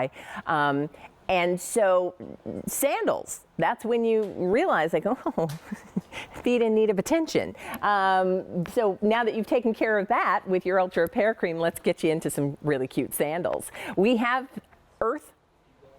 dry. And so sandals, that's when you realize like, oh, feet in need of attention. So now that you've taken care of that with your Ultra Repair Cream, let's get you into some really cute sandals. We have Earth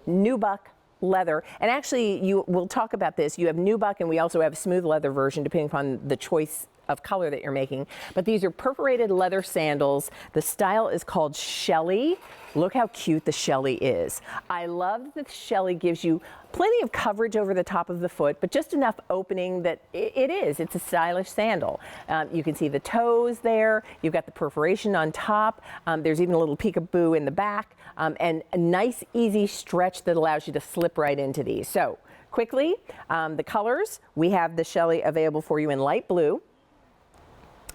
Nubuck leather, and actually we'll talk about this. You have Nubuck, and we also have a smooth leather version depending upon the choice of color that you're making. But these are perforated leather sandals. The style is called Shelly. Look how cute the Shelly is. I love that the Shelly gives you plenty of coverage over the top of the foot, but just enough opening that it's a stylish sandal. You can see the toes there. You've got the perforation on top. There's even a little peekaboo in the back, and a nice, easy stretch that allows you to slip right into these. So quickly, the colors, we have the Shelly available for you in light blue.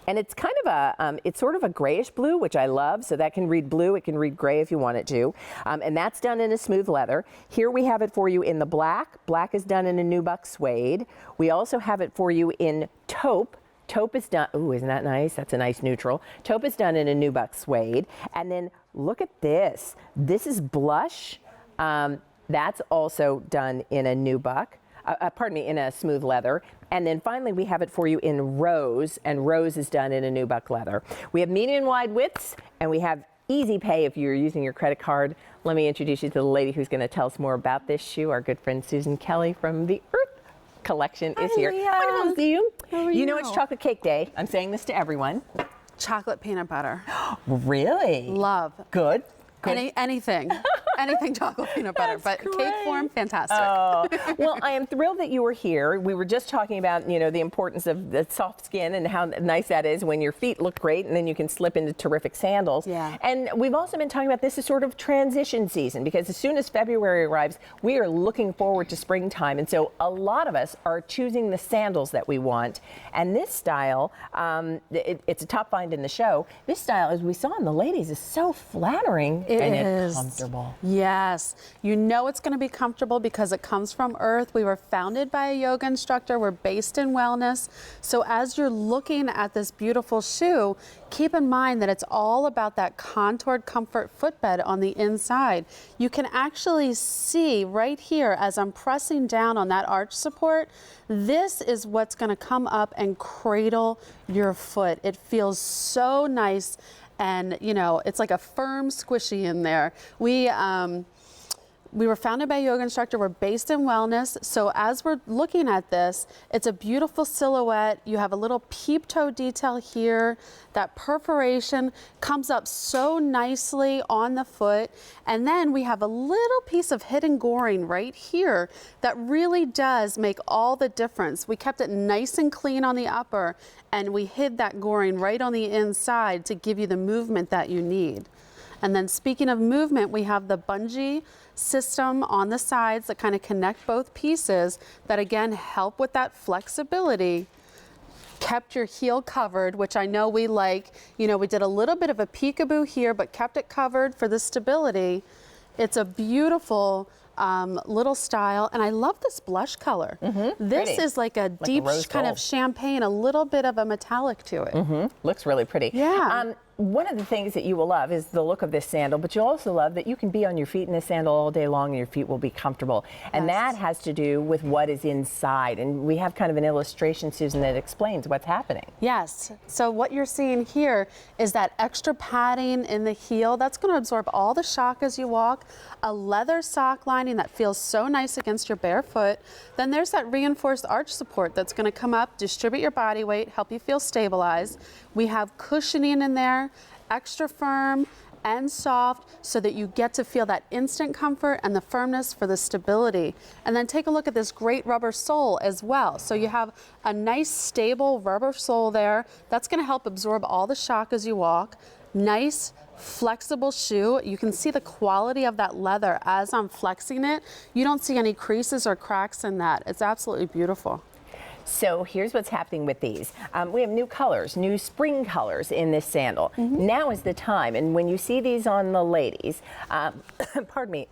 And it's kind of it's sort of a grayish blue, which I love. So that can read blue, it can read gray if you want it to. And that's done in a smooth leather. Here we have it for you in the black. Black is done in a Nubuck suede. We also have it for you in taupe. Taupe is done, ooh, isn't that nice? That's a nice neutral. Taupe is done in a Nubuck suede. And then look at this. This is blush. That's also done in a Nubuck. In a smooth leather. And then finally we have it for you in rose, and rose is done in a Nubuck leather. We have medium and wide widths, and we have easy pay if you're using your credit card. Let me introduce you to the lady who's going to tell us more about this shoe. Our good friend Susan Kelly from the Earth Collection is here. Wonderful to see you. How are you? You know it's chocolate cake day. I'm saying this to everyone. Chocolate peanut butter. Really? Love. Good. Anything chocolate peanut butter, but great. Cake form, fantastic. Oh, well, I am thrilled that you were here. We were just talking about, the importance of the soft skin and how nice that is when your feet look great and then you can slip into terrific sandals. Yeah. And we've also been talking about this as sort of transition season, because as soon as February arrives, we are looking forward to springtime. And so a lot of us are choosing the sandals that we want. And this style, it's a top find in the show. This style, as we saw in the ladies, is so flattering. It's comfortable. Yes. You know it's going to be comfortable because it comes from Earth. We were founded by a yoga instructor. We're based in wellness. So as you're looking at this beautiful shoe, keep in mind that it's all about that contoured comfort footbed on the inside. You can actually see right here as I'm pressing down on that arch support, this is what's going to come up and cradle your foot. It feels so nice. And, it's like a firm squishy in there. We were founded by a yoga instructor. We're based in wellness. So as we're looking at this, it's a beautiful silhouette. You have a little peep toe detail here. That perforation comes up so nicely on the foot. And then we have a little piece of hidden goring right here that really does make all the difference. We kept it nice and clean on the upper, and we hid that goring right on the inside to give you the movement that you need. And then speaking of movement, we have the bungee system on the sides that kind of connect both pieces that again help with that flexibility. Kept your heel covered, which I know we like. We did a little bit of a peekaboo here, but kept it covered for the stability. It's a beautiful little style, and I love this blush color. This pretty. is like a deep kind of champagne, a little bit of a metallic to it. Looks really pretty. Yeah. One of the things that you will love is the look of this sandal, but you'll also love that you can be on your feet in this sandal all day long and your feet will be comfortable. And that has to do with what is inside. And we have kind of an illustration, Susan, that explains what's happening. Yes. So what you're seeing here is that extra padding in the heel. That's going to absorb all the shock as you walk. A leather sock lining that feels so nice against your bare foot. Then there's that reinforced arch support that's going to come up, distribute your body weight, help you feel stabilized. We have cushioning in there, extra firm and soft, so that you get to feel that instant comfort and the firmness for the stability. And then take a look at this great rubber sole as well. So you have a nice stable rubber sole there. That's going to help absorb all the shock as you walk. Nice flexible shoe. You can see the quality of that leather as I'm flexing it. You don't see any creases or cracks in that. It's absolutely beautiful. So here's what's happening with these. We have new colors, new spring colors in this sandal. Now is the time, and when you see these on the ladies, pardon me,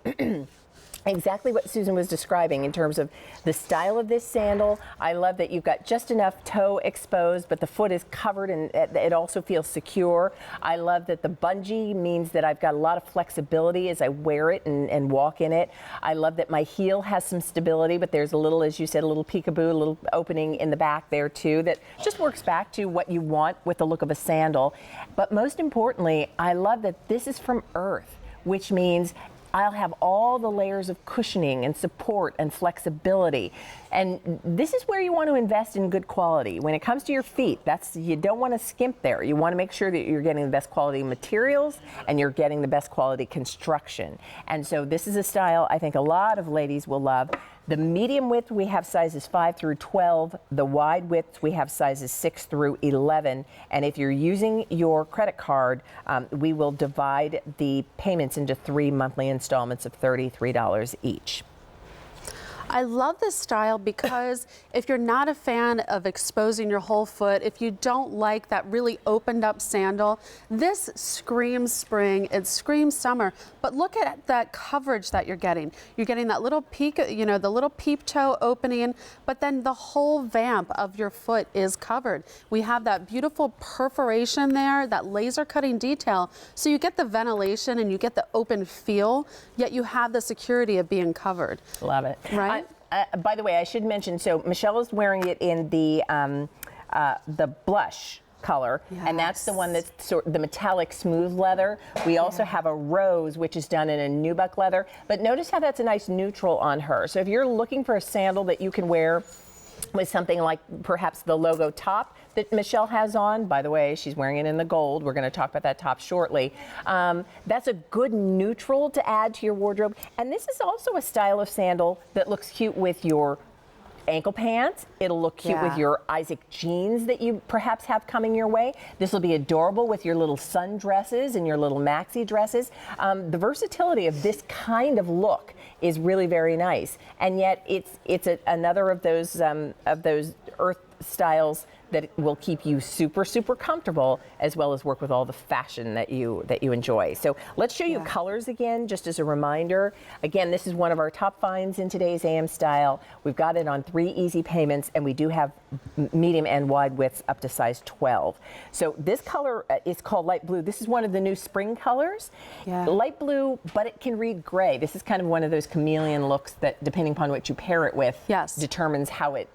Exactly what Susan was describing in terms of the style of this sandal. I love that you've got just enough toe exposed, but the foot is covered and it also feels secure. I love that the bungee means that I've got a lot of flexibility as I wear it and walk in it. I love that my heel has some stability, but there's a little, as you said, a little peekaboo, a little opening in the back there too that just works back to what you want with the look of a sandal. But most importantly, I love that this is from earth, which means I'll have all the layers of cushioning and support and flexibility. And this is where you want to invest in good quality. When it comes to your feet, you don't want to skimp there. You want to make sure that you're getting the best quality materials and you're getting the best quality construction. And so this is a style I think a lot of ladies will love. The medium width, we have sizes 5 through 12. The wide width, we have sizes 6 through 11. And if you're using your credit card, we will divide the payments into 3 monthly installments of $33 each. I love this style because if you're not a fan of exposing your whole foot, if you don't like that really opened up sandal, this screams spring, it screams summer. But look at that coverage that you're getting. You're getting that little peak, the little peep toe opening, but then the whole vamp of your foot is covered. We have that beautiful perforation there, that laser cutting detail. So you get the ventilation and you get the open feel, yet you have the security of being covered. Love it. Right? By the way, I should mention, so Michelle is wearing it in the blush color, and that's the one that's the metallic smooth leather. We also have a rose, which is done in a nubuck leather, but notice how that's a nice neutral on her. So if you're looking for a sandal that you can wear with something like perhaps the logo top that Michelle has on. By the way, she's wearing it in the gold. We're going to talk about that top shortly. That's a good neutral to add to your wardrobe. And this is also a style of sandal that looks cute with your ankle pants. It'll look cute with your Isaac jeans that you perhaps have coming your way. This will be adorable with your little sundresses and your little maxi dresses. The versatility of this kind of look is really very nice, and yet it's another of those earth styles that will keep you super, super comfortable, as well as work with all the fashion that you enjoy. So let's show you colors again, just as a reminder. Again, this is one of our top finds in today's AM style. We've got it on 3 easy payments, and we do have medium and wide widths up to size 12. So this color is called light blue. This is one of the new spring colors. Light blue, but it can read gray. This is kind of one of those chameleon looks that, depending upon what you pair it with, determines how it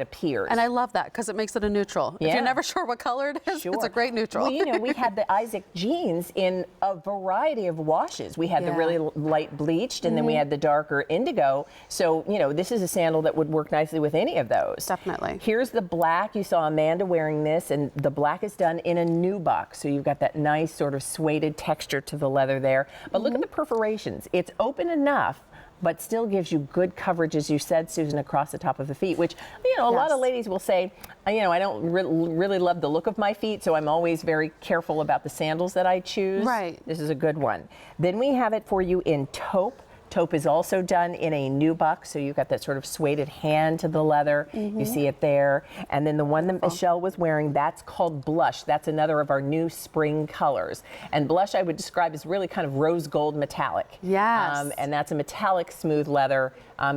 appears. And I love that because it makes it a neutral. If you're never sure what color it is, it's a great neutral. Well, we had the Isaac jeans in a variety of washes. We had the really light bleached, and then we had the darker indigo. So, this is a sandal that would work nicely with any of those. Definitely. Here's the black. You saw Amanda wearing this, and the black is done in a nubuck. So you've got that nice sort of suede texture to the leather there. But look at the perforations. It's open enough, but still gives you good coverage, as you said, Susan, across the top of the feet, which, a lot of ladies will say, I don't really love the look of my feet, so I'm always very careful about the sandals that I choose. Right. This is a good one. Then we have it for you in taupe. Taupe is also done in a nubuck, so you've got that sort of suede hand to the leather. You see it there. And then the one that Michelle was wearing, that's called blush. That's another of our new spring colors. And blush I would describe as really kind of rose gold metallic. Yes. And that's a metallic smooth leather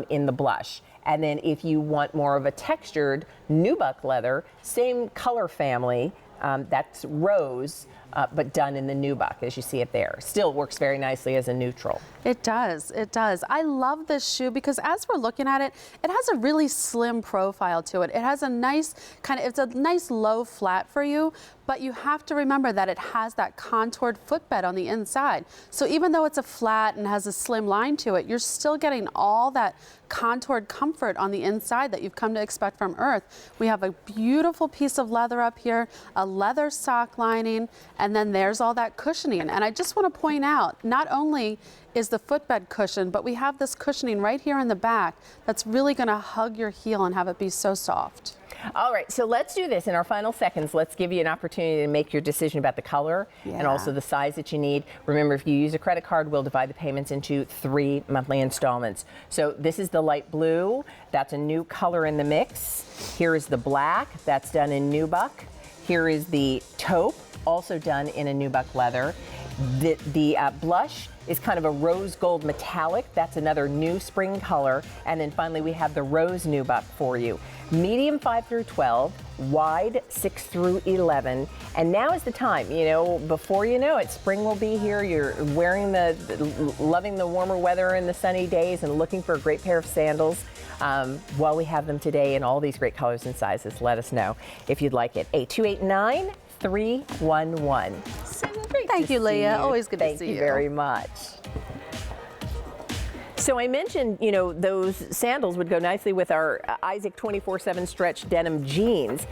in the blush. And then if you want more of a textured nubuck leather, same color family, that's rose, but done in the nubuck, as you see it there. Still works very nicely as a neutral. It does. It does. I love this shoe because as we're looking at it, it has a really slim profile to it. It has a nice it's a nice low flat for you, but you have to remember that it has that contoured footbed on the inside. So even though it's a flat and has a slim line to it, you're still getting all that contoured comfort on the inside that you've come to expect from Earth. We have a beautiful piece of leather up here, a leather sock lining, and then there's all that cushioning. And I just want to point out, not only is the footbed cushion, but we have this cushioning right here in the back that's really going to hug your heel and have it be so soft. All right, so let's do this in our final seconds. Let's give you an opportunity to make your decision about the color and also the size that you need. Remember, if you use a credit card, we'll divide the payments into 3 monthly installments. So this is the light blue. That's a new color in the mix. Here is the black. That's done in nubuck. Here is the taupe, also done in a nubuck leather. The blush is kind of a rose gold metallic. That's another new spring color. And then finally we have the rose Nubuck for you. Medium 5 through 12, wide 6 through 11. And now is the time, before you know it, spring will be here. You're wearing loving the warmer weather and the sunny days and looking for a great pair of sandals. While we have them today in all these great colors and sizes, let us know if you'd like it. 8289-311. Thank you, Leah. Always good to see you. Thank you very much. So I mentioned, those sandals would go nicely with our Isaac 24/7 stretch denim jeans.